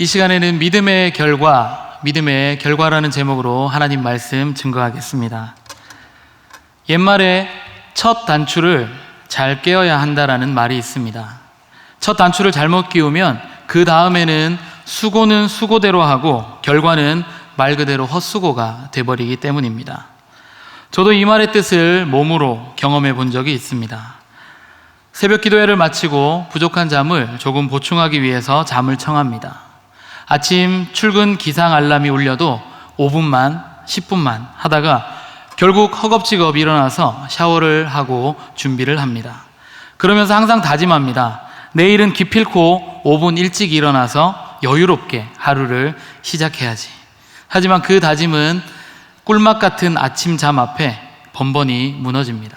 이 시간에는 믿음의 결과라는 제목으로 하나님 말씀 증거하겠습니다. 옛말에 첫 단추를 잘 깨어야 한다라는 말이 있습니다. 첫 단추를 잘못 끼우면 그 다음에는 수고는 수고대로 하고 결과는 말 그대로 헛수고가 돼버리기 때문입니다. 저도 이 말의 뜻을 몸으로 경험해 본 적이 있습니다. 새벽 기도회를 마치고 부족한 잠을 조금 보충하기 위해서 잠을 청합니다. 아침 출근 기상 알람이 울려도 5분만 10분만 하다가 결국 허겁지겁 일어나서 샤워를 하고 준비를 합니다. 그러면서 항상 다짐합니다. 내일은 기필코 5분 일찍 일어나서 여유롭게 하루를 시작해야지. 하지만 그 다짐은 꿀맛 같은 아침 잠 앞에 번번이 무너집니다.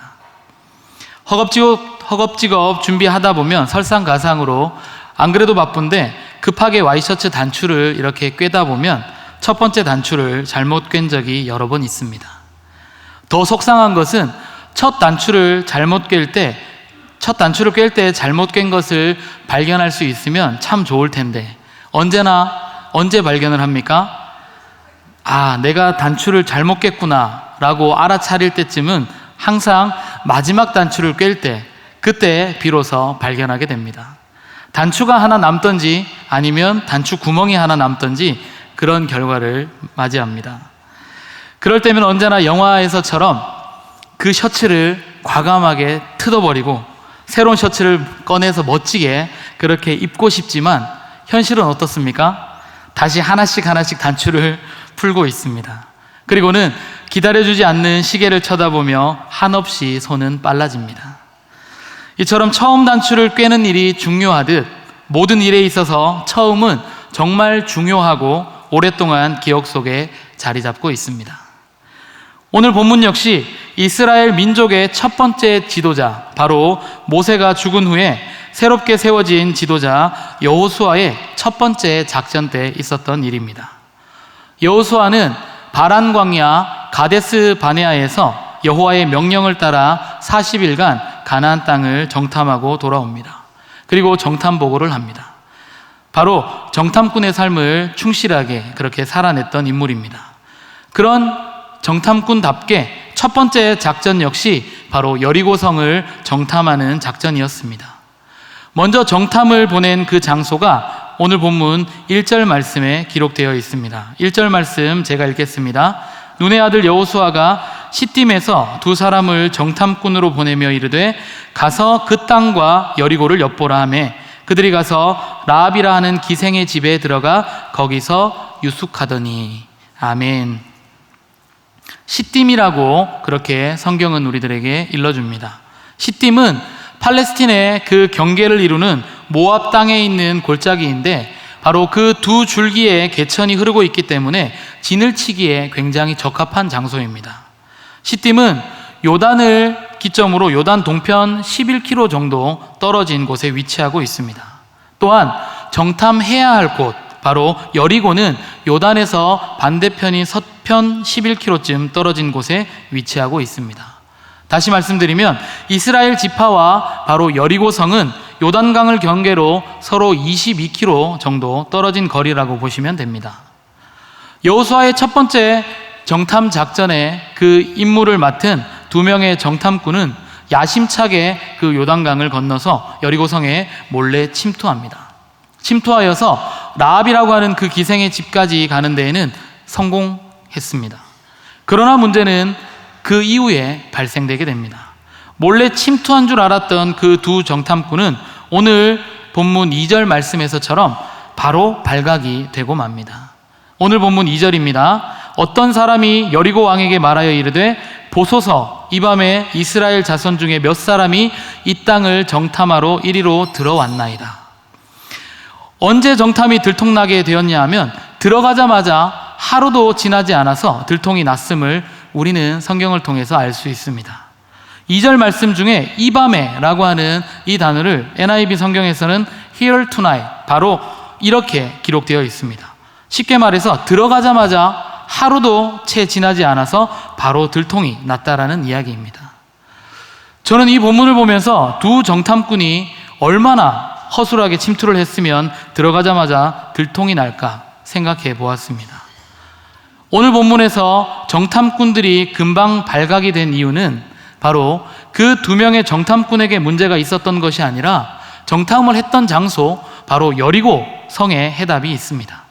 허겁지겁 준비하다 보면 설상가상으로 안 그래도 바쁜데 급하게 와이셔츠 단추를 이렇게 꿰다 보면 첫 번째 단추를 잘못 꿰 적이 여러 번 있습니다. 더 속상한 것은 첫 단추를 꿰 때 잘못 꿰 것을 발견할 수 있으면 참 좋을 텐데 언제 발견을 합니까? 아, 내가 단추를 잘못 꿰구나 라고 알아차릴 때쯤은 항상 마지막 단추를 꿰 때 그때 비로소 발견하게 됩니다. 단추가 하나 남던지 아니면 단추 구멍이 하나 남던지 그런 결과를 맞이합니다. 그럴 때면 언제나 영화에서처럼 그 셔츠를 과감하게 뜯어버리고 새로운 셔츠를 꺼내서 멋지게 그렇게 입고 싶지만 현실은 어떻습니까? 다시 하나씩 단추를 풀고 있습니다. 그리고는 기다려주지 않는 시계를 쳐다보며 한없이 손은 빨라집니다. 이처럼 처음 단추를 꿰는 일이 중요하듯 모든 일에 있어서 처음은 정말 중요하고 오랫동안 기억 속에 자리 잡고 있습니다. 오늘 본문 역시 이스라엘 민족의 첫 번째 지도자, 바로 모세가 죽은 후에 새롭게 세워진 지도자 여호수아의 첫 번째 작전 때 있었던 일입니다. 여호수아는 바란 광야 가데스 바네아에서 여호와의 명령을 따라 40일간 가나안 땅을 정탐하고 돌아옵니다. 그리고 정탐 보고를 합니다. 바로 정탐꾼의 삶을 충실하게 그렇게 살아냈던 인물입니다. 그런 정탐꾼답게 첫 번째 작전 역시 바로 여리고성을 정탐하는 작전이었습니다. 먼저 정탐을 보낸 그 장소가 오늘 본문 1절 말씀에 기록되어 있습니다. 1절 말씀 제가 읽겠습니다. 눈의 아들 여호수아가 시딤에서 두 사람을 정탐꾼으로 보내며 이르되 가서 그 땅과 여리고를 엿보라 하며 그들이 가서 라합이라 하는 기생의 집에 들어가 거기서 유숙하더니. 아멘. 시딤이라고 그렇게 성경은 우리들에게 일러줍니다. 시딤은 팔레스틴의 그 경계를 이루는 모압 땅에 있는 골짜기인데 바로 그 두 줄기의 개천이 흐르고 있기 때문에 진을 치기에 굉장히 적합한 장소입니다. 시딤은 요단을 기점으로 요단 동편 11km 정도 떨어진 곳에 위치하고 있습니다. 또한 정탐해야 할 곳, 바로 여리고는 요단에서 반대편인 서편 11km쯤 떨어진 곳에 위치하고 있습니다. 다시 말씀드리면 이스라엘 지파와 바로 여리고성은 요단강을 경계로 서로 22km 정도 떨어진 거리라고 보시면 됩니다. 여호수아의 첫 번째 정탐 작전에 그 임무를 맡은 두 명의 정탐꾼은 야심차게 그 요단강을 건너서 여리고성에 몰래 침투합니다. 침투하여서 라합이라고 하는 그 기생의 집까지 가는 데에는 성공했습니다. 그러나 문제는 그 이후에 발생되게 됩니다. 몰래 침투한 줄 알았던 그 두 정탐꾼은 오늘 본문 2절 말씀에서처럼 바로 발각이 되고 맙니다. 오늘 본문 2절입니다. 어떤 사람이 여리고 왕에게 말하여 이르되 보소서 이 밤에 이스라엘 자손 중에 몇 사람이 이 땅을 정탐하러 이리로 들어왔나이다. 언제 정탐이 들통나게 되었냐 하면 들어가자마자 하루도 지나지 않아서 들통이 났음을 우리는 성경을 통해서 알 수 있습니다. 2절 말씀 중에 이 밤에 라고 하는 이 단어를 NIV 성경에서는 here tonight, 바로 이렇게 기록되어 있습니다. 쉽게 말해서 들어가자마자 하루도 채 지나지 않아서 바로 들통이 났다라는 이야기입니다. 저는 이 본문을 보면서 두 정탐꾼이 얼마나 허술하게 침투를 했으면 들어가자마자 들통이 날까 생각해 보았습니다. 오늘 본문에서 정탐꾼들이 금방 발각이 된 이유는 바로 그 2명의 정탐꾼에게 문제가 있었던 것이 아니라 정탐을 했던 장소, 바로 여리고 성에 해답이 있습니다.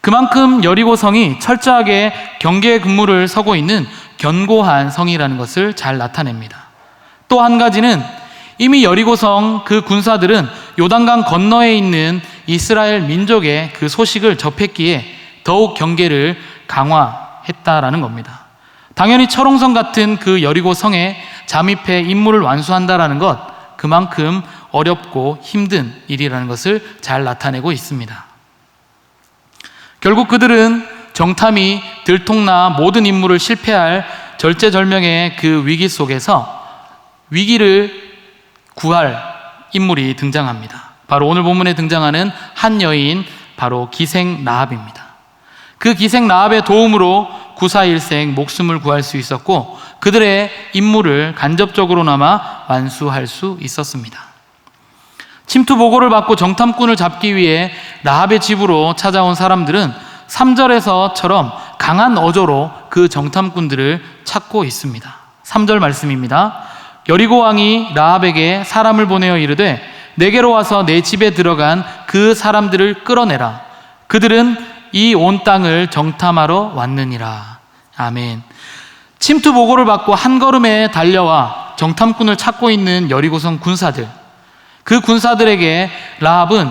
그만큼 여리고 성이 철저하게 경계 근무를 서고 있는 견고한 성이라는 것을 잘 나타냅니다. 또 한 가지는 이미 여리고성 그 군사들은 요단강 건너에 있는 이스라엘 민족의 그 소식을 접했기에 더욱 경계를 강화했다라는 겁니다. 당연히 철옹성 같은 그 여리고성에 잠입해 임무를 완수한다라는 것, 그만큼 어렵고 힘든 일이라는 것을 잘 나타내고 있습니다. 결국 그들은 정탐이 들통나 모든 임무를 실패할 절제절명의 그 위기 속에서 위기를 구할 인물이 등장합니다. 바로 오늘 본문에 등장하는 한 여인, 바로 기생 라합입니다. 그 기생 라합의 도움으로 구사일생 목숨을 구할 수 있었고 그들의 임무를 간접적으로나마 완수할 수 있었습니다. 침투 보고를 받고 정탐꾼을 잡기 위해 라합의 집으로 찾아온 사람들은 3절에서처럼 강한 어조로 그 정탐꾼들을 찾고 있습니다. 3절 말씀입니다. 여리고 왕이 라합에게 사람을 보내어 이르되 내게로 와서 내 집에 들어간 그 사람들을 끌어내라. 그들은 이 온 땅을 정탐하러 왔느니라. 아멘. 침투 보고를 받고 한 걸음에 달려와 정탐꾼을 찾고 있는 여리고성 군사들, 그 군사들에게 라합은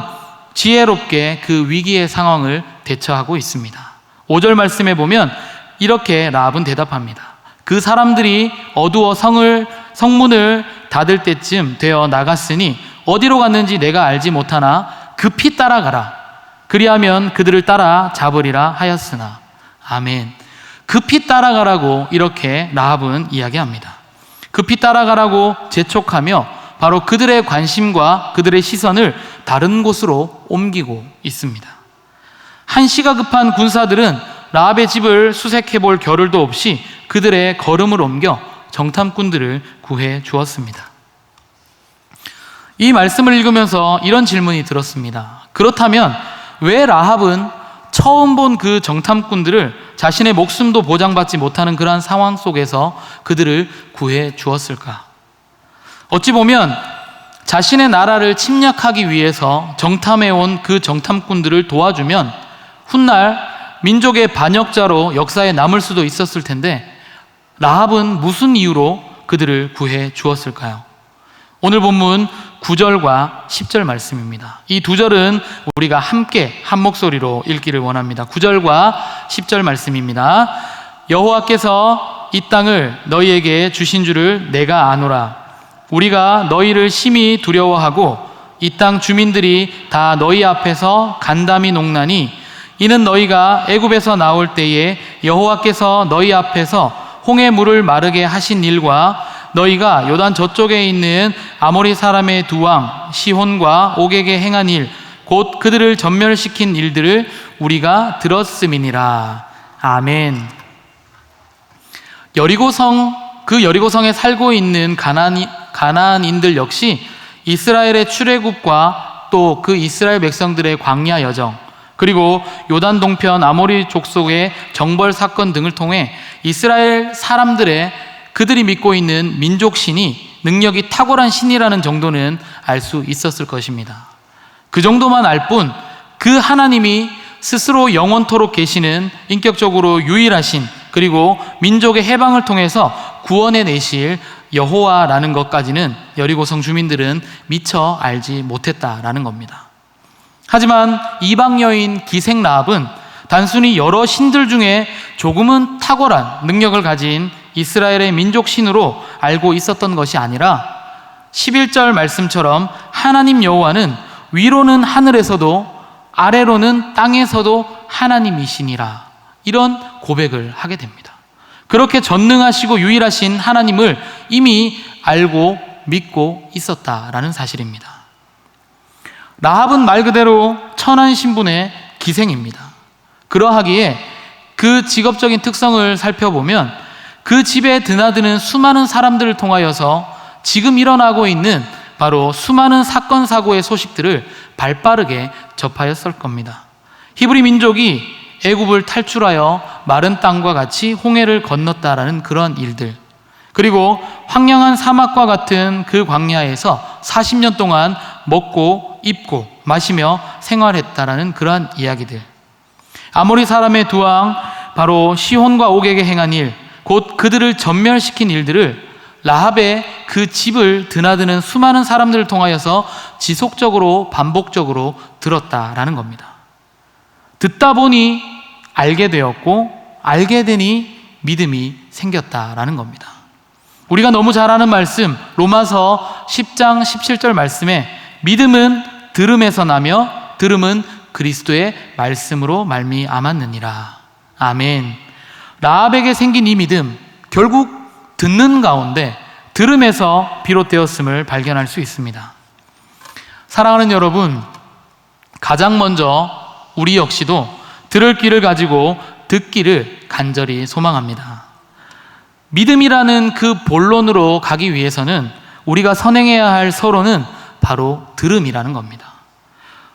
지혜롭게 그 위기의 상황을 대처하고 있습니다. 5절 말씀에 보면 이렇게 라합은 대답합니다. 그 사람들이 어두워 성문을 닫을 때쯤 되어 나갔으니 어디로 갔는지 내가 알지 못하나 급히 따라가라. 그리하면 그들을 따라 잡으리라 하였으나. 아멘. 급히 따라가라고 이렇게 라합은 이야기합니다. 급히 따라가라고 재촉하며 바로 그들의 관심과 그들의 시선을 다른 곳으로 옮기고 있습니다. 한시가 급한 군사들은 라합의 집을 수색해 볼 겨를도 없이 그들의 걸음을 옮겨 정탐꾼들을 구해 주었습니다. 이 말씀을 읽으면서 이런 질문이 들었습니다. 그렇다면 왜 라합은 처음 본 그 정탐꾼들을 자신의 목숨도 보장받지 못하는 그러한 상황 속에서 그들을 구해 주었을까? 어찌 보면 자신의 나라를 침략하기 위해서 정탐해온 그 정탐꾼들을 도와주면 훗날 민족의 반역자로 역사에 남을 수도 있었을 텐데 라합은 무슨 이유로 그들을 구해 주었을까요? 오늘 본문 9절과 10절 말씀입니다. 이 2절은 우리가 함께 한 목소리로 읽기를 원합니다. 9절과 10절 말씀입니다. 여호와께서 이 땅을 너희에게 주신 줄을 내가 아노라. 우리가 너희를 심히 두려워하고 이 땅 주민들이 다 너희 앞에서 간담이 농나니 이는 너희가 애굽에서 나올 때에 여호와께서 너희 앞에서 홍해 물을 마르게 하신 일과 너희가 요단 저쪽에 있는 아모리 사람의 두 왕 시혼과 옥에게 행한 일, 곧 그들을 전멸시킨 일들을 우리가 들었음이니라. 아멘. 그 여리고성에 살고 있는 가나안인들 역시 이스라엘의 출애굽과 또 그 이스라엘 백성들의 광야 여정, 그리고 요단 동편 아모리 족속의 정벌 사건 등을 통해 이스라엘 사람들의 그들이 믿고 있는 민족신이 능력이 탁월한 신이라는 정도는 알 수 있었을 것입니다. 그 정도만 알 뿐 그 하나님이 스스로 영원토록 계시는 인격적으로 유일하신, 그리고 민족의 해방을 통해서 구원해 내실 여호와라는 것까지는 여리고성 주민들은 미처 알지 못했다라는 겁니다. 하지만 이방 여인 기생 라합은 단순히 여러 신들 중에 조금은 탁월한 능력을 가진 이스라엘의 민족신으로 알고 있었던 것이 아니라 11절 말씀처럼 하나님 여호와는 위로는 하늘에서도 아래로는 땅에서도 하나님이시니라, 이런 고백을 하게 됩니다. 그렇게 전능하시고 유일하신 하나님을 이미 알고 믿고 있었다라는 사실입니다. 라합은 말 그대로 천한 신분의 기생입니다. 그러하기에 그 직업적인 특성을 살펴보면 그 집에 드나드는 수많은 사람들을 통하여서 지금 일어나고 있는 바로 수많은 사건 사고의 소식들을 발빠르게 접하였을 겁니다. 히브리 민족이 애굽을 탈출하여 마른 땅과 같이 홍해를 건넜다라는 그런 일들, 그리고 황량한 사막과 같은 그 광야에서 40년 동안 먹고 입고 마시며 생활했다라는 그러한 이야기들, 아모리 사람의 두 왕 바로 시혼과 옥에게 행한 일, 곧 그들을 전멸시킨 일들을 라합의 그 집을 드나드는 수많은 사람들을 통하여서 지속적으로 반복적으로 들었다라는 겁니다. 듣다 보니 알게 되었고, 알게 되니 믿음이 생겼다라는 겁니다. 우리가 너무 잘 아는 말씀, 로마서 10장 17절 말씀에 믿음은 들음에서 나며 들음은 그리스도의 말씀으로 말미암았느니라. 아멘. 라합에게 생긴 이 믿음, 결국 듣는 가운데 들음에서 비롯되었음을 발견할 수 있습니다. 사랑하는 여러분, 가장 먼저 우리 역시도 들을 귀를 가지고 듣기를 간절히 소망합니다. 믿음이라는 그 본론으로 가기 위해서는 우리가 선행해야 할 서로는 바로 들음이라는 겁니다.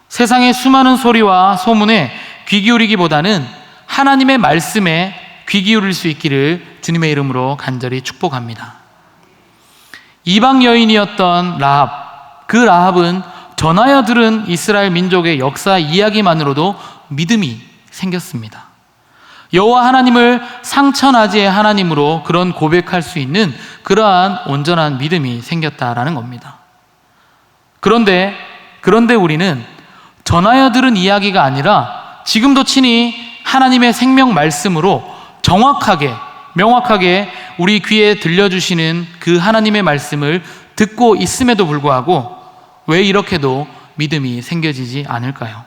세상의 수많은 소리와 소문에 귀 기울이기보다는 하나님의 말씀에 귀 기울일 수 있기를 주님의 이름으로 간절히 축복합니다. 이방 여인이었던 라합, 그 라합은 전하여 들은 이스라엘 민족의 역사 이야기만으로도 믿음이 생겼습니다. 여호와 하나님을 상천하지의 하나님으로 그런 고백할 수 있는 그러한 온전한 믿음이 생겼다라는 겁니다. 그런데 우리는 전하여 들은 이야기가 아니라 지금도 친히 하나님의 생명 말씀으로 정확하게, 명확하게 우리 귀에 들려주시는 그 하나님의 말씀을 듣고 있음에도 불구하고 왜 이렇게도 믿음이 생겨지지 않을까요?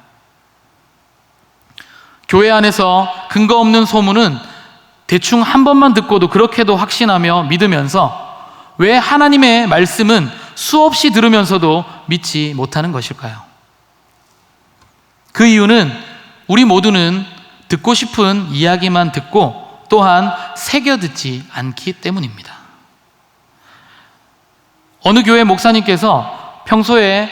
교회 안에서 근거 없는 소문은 대충 한 번만 듣고도 그렇게도 확신하며 믿으면서 왜 하나님의 말씀은 수없이 들으면서도 믿지 못하는 것일까요? 그 이유는 우리 모두는 듣고 싶은 이야기만 듣고 또한 새겨 듣지 않기 때문입니다. 어느 교회 목사님께서 평소에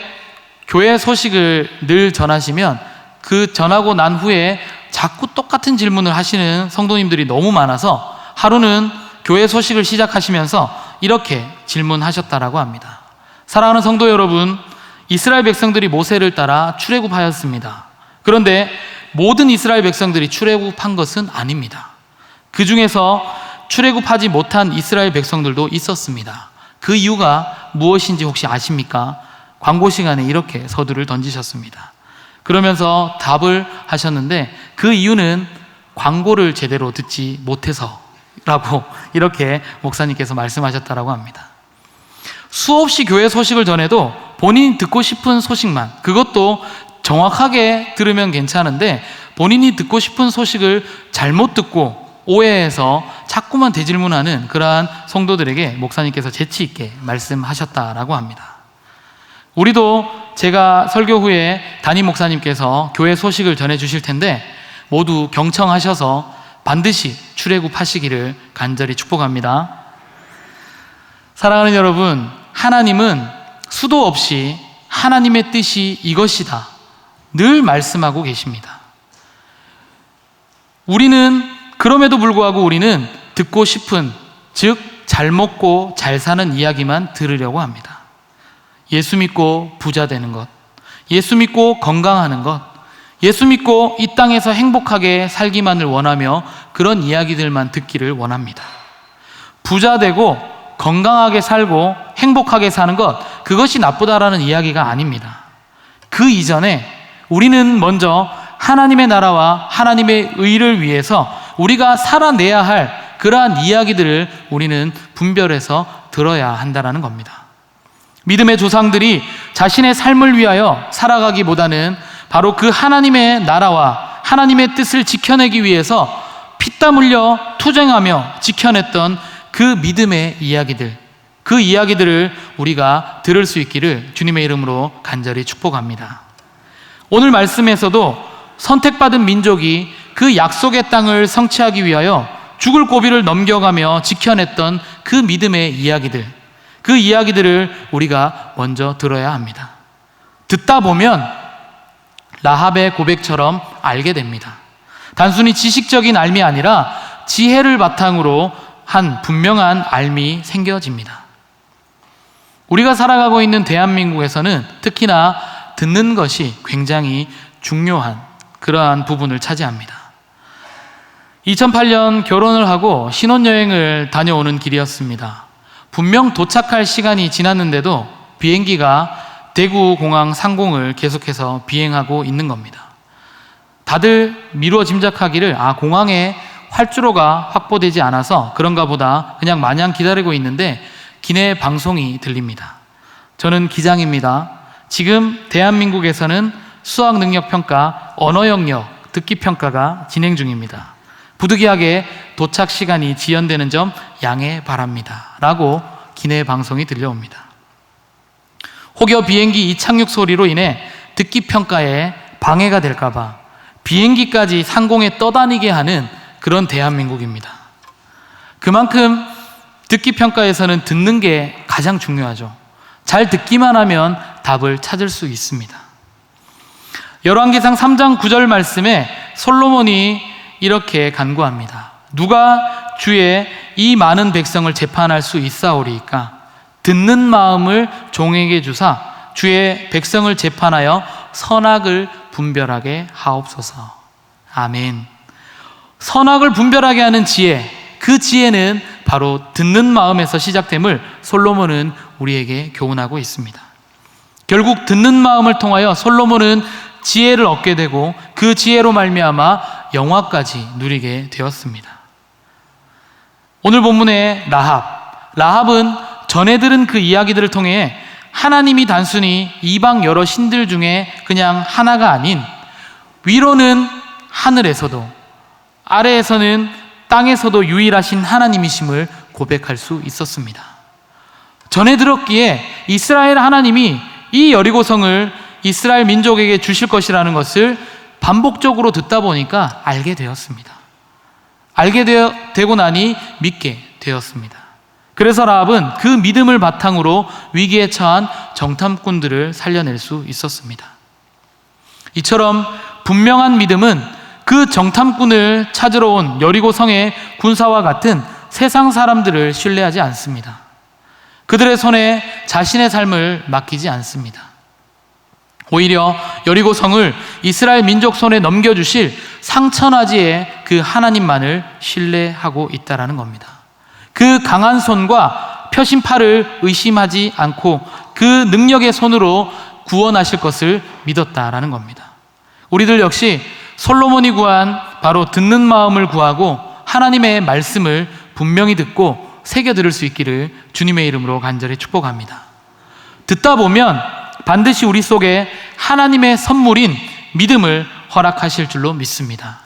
교회 소식을 늘 전하시면 그 전하고 난 후에 자꾸 똑같은 질문을 하시는 성도님들이 너무 많아서 하루는 교회 소식을 시작하시면서 이렇게 질문하셨다라고 합니다. 사랑하는 성도 여러분, 이스라엘 백성들이 모세를 따라 출애굽하였습니다. 그런데 모든 이스라엘 백성들이 출애굽한 것은 아닙니다. 그 중에서 출애굽하지 못한 이스라엘 백성들도 있었습니다. 그 이유가 무엇인지 혹시 아십니까? 광고 시간에 이렇게 서두를 던지셨습니다. 그러면서 답을 하셨는데 그 이유는 광고를 제대로 듣지 못해서라고 이렇게 목사님께서 말씀하셨다라고 합니다. 수없이 교회 소식을 전해도 본인이 듣고 싶은 소식만, 그것도 정확하게 들으면 괜찮은데 본인이 듣고 싶은 소식을 잘못 듣고 오해해서 자꾸만 되질문하는 그러한 성도들에게 목사님께서 재치 있게 말씀하셨다라고 합니다. 우리도 제가 설교 후에 담임 목사님께서 교회 소식을 전해주실 텐데 모두 경청하셔서 반드시 출애굽하시기를 간절히 축복합니다. 사랑하는 여러분, 하나님은 수도 없이 하나님의 뜻이 이것이다 늘 말씀하고 계십니다. 그럼에도 불구하고 우리는 듣고 싶은, 즉 잘 먹고 잘 사는 이야기만 들으려고 합니다. 예수 믿고 부자 되는 것, 예수 믿고 건강하는 것, 예수 믿고 이 땅에서 행복하게 살기만을 원하며 그런 이야기들만 듣기를 원합니다. 부자 되고 건강하게 살고 행복하게 사는 것, 그것이 나쁘다라는 이야기가 아닙니다. 그 이전에 우리는 먼저 하나님의 나라와 하나님의 의를 위해서 우리가 살아내야 할 그러한 이야기들을 우리는 분별해서 들어야 한다는 겁니다. 믿음의 조상들이 자신의 삶을 위하여 살아가기보다는 바로 그 하나님의 나라와 하나님의 뜻을 지켜내기 위해서 피땀 흘려 투쟁하며 지켜냈던 그 믿음의 이야기들, 그 이야기들을 우리가 들을 수 있기를 주님의 이름으로 간절히 축복합니다. 오늘 말씀에서도 선택받은 민족이 그 약속의 땅을 성취하기 위하여 죽을 고비를 넘겨가며 지켜냈던 그 믿음의 이야기들, 그 이야기들을 우리가 먼저 들어야 합니다. 듣다 보면 라합의 고백처럼 알게 됩니다. 단순히 지식적인 알미 아니라 지혜를 바탕으로 한 분명한 알미 생겨집니다. 우리가 살아가고 있는 대한민국에서는 특히나 듣는 것이 굉장히 중요한 그러한 부분을 차지합니다. 2008년 결혼을 하고 신혼여행을 다녀오는 길이었습니다. 분명 도착할 시간이 지났는데도 비행기가 대구공항 상공을 계속해서 비행하고 있는 겁니다. 다들 미루어 짐작하기를 공항에 활주로가 확보되지 않아서 그런가 보다 그냥 마냥 기다리고 있는데 기내 방송이 들립니다. 저는 기장입니다. 지금 대한민국에서는 수학 능력 평가, 언어 영역, 듣기 평가가 진행 중입니다. 부득이하게 도착 시간이 지연되는 점 양해 바랍니다. 라고 기내 방송이 들려옵니다. 혹여 비행기 이착륙 소리로 인해 듣기 평가에 방해가 될까봐 비행기까지 상공에 떠다니게 하는 그런 대한민국입니다. 그만큼 듣기 평가에서는 듣는 게 가장 중요하죠. 잘 듣기만 하면 답을 찾을 수 있습니다. 열왕기상 3장 9절 말씀에 솔로몬이 이렇게 간구합니다. 누가 주의 이 많은 백성을 재판할 수 있사오리이까? 듣는 마음을 종에게 주사 주의 백성을 재판하여 선악을 분별하게 하옵소서. 아멘. 선악을 분별하게 하는 지혜, 그 지혜는 바로 듣는 마음에서 시작됨을 솔로몬은 우리에게 교훈하고 있습니다. 결국 듣는 마음을 통하여 솔로몬은 지혜를 얻게 되고 그 지혜로 말미암아 영화까지 누리게 되었습니다. 오늘 본문의 라합은 전에 들은 그 이야기들을 통해 하나님이 단순히 이방 여러 신들 중에 그냥 하나가 아닌 위로는 하늘에서도 아래에서는 땅에서도 유일하신 하나님이심을 고백할 수 있었습니다. 전에 들었기에 이스라엘 하나님이 이 여리고성을 이스라엘 민족에게 주실 것이라는 것을 반복적으로 듣다 보니까 알게 되었습니다. 알게 되고 나니 믿게 되었습니다. 그래서 라합은 그 믿음을 바탕으로 위기에 처한 정탐꾼들을 살려낼 수 있었습니다. 이처럼 분명한 믿음은 그 정탐꾼을 찾으러 온 여리고성의 군사와 같은 세상 사람들을 신뢰하지 않습니다. 그들의 손에 자신의 삶을 맡기지 않습니다. 오히려 여리고성을 이스라엘 민족 손에 넘겨주실 상천하지의 그 하나님만을 신뢰하고 있다는 겁니다. 그 강한 손과 펴신 팔을 의심하지 않고 그 능력의 손으로 구원하실 것을 믿었다라는 겁니다. 우리들 역시 솔로몬이 구한 바로 듣는 마음을 구하고 하나님의 말씀을 분명히 듣고 새겨 들을 수 있기를 주님의 이름으로 간절히 축복합니다. 듣다 보면 반드시 우리 속에 하나님의 선물인 믿음을 허락하실 줄로 믿습니다.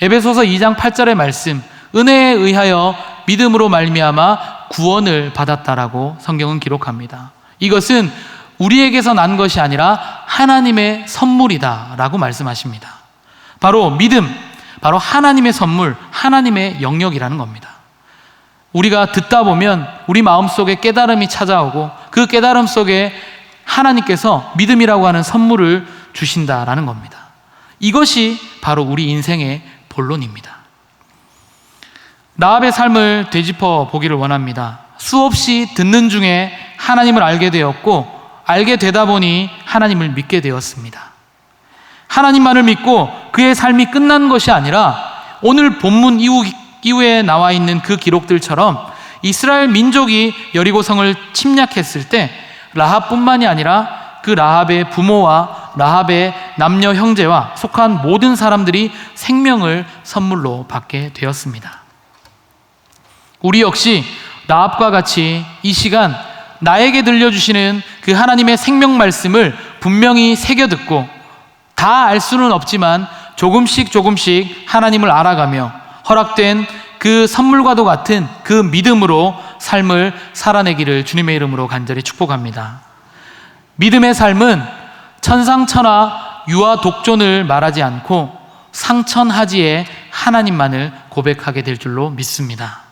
에베소서 2장 8절의 말씀, 은혜에 의하여 믿음으로 말미암아 구원을 받았다라고 성경은 기록합니다. 이것은 우리에게서 난 것이 아니라 하나님의 선물이다라고 말씀하십니다. 바로 믿음, 바로 하나님의 선물, 하나님의 영역이라는 겁니다. 우리가 듣다 보면 우리 마음속에 깨달음이 찾아오고 그 깨달음 속에 하나님께서 믿음이라고 하는 선물을 주신다라는 겁니다. 이것이 바로 우리 인생의 본론입니다. 라합의 삶을 되짚어 보기를 원합니다. 수없이 듣는 중에 하나님을 알게 되었고 알게 되다 보니 하나님을 믿게 되었습니다. 하나님만을 믿고 그의 삶이 끝난 것이 아니라 오늘 본문 이후에 나와 있는 그 기록들처럼 이스라엘 민족이 여리고성을 침략했을 때 라합뿐만이 아니라 그 라합의 부모와 라합의 남녀 형제와 속한 모든 사람들이 생명을 선물로 받게 되었습니다. 우리 역시 라합과 같이 이 시간 나에게 들려주시는 그 하나님의 생명 말씀을 분명히 새겨 듣고 다 알 수는 없지만 조금씩 하나님을 알아가며 허락된 그 선물과도 같은 그 믿음으로 삶을 살아내기를 주님의 이름으로 간절히 축복합니다. 믿음의 삶은 천상천하 유아 독존을 말하지 않고 상천하지의 하나님만을 고백하게 될 줄로 믿습니다.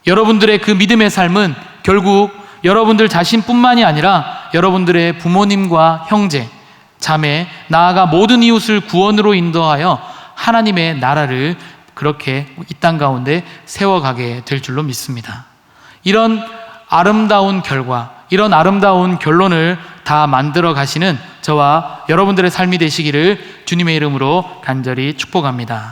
여러분들의 그 믿음의 삶은 결국 여러분들 자신뿐만이 아니라 여러분들의 부모님과 형제, 자매, 나아가 모든 이웃을 구원으로 인도하여 하나님의 나라를 그렇게 이 땅 가운데 세워가게 될 줄로 믿습니다. 이런 아름다운 결과, 이런 아름다운 결론을 다 만들어 가시는 저와 여러분들의 삶이 되시기를 주님의 이름으로 간절히 축복합니다.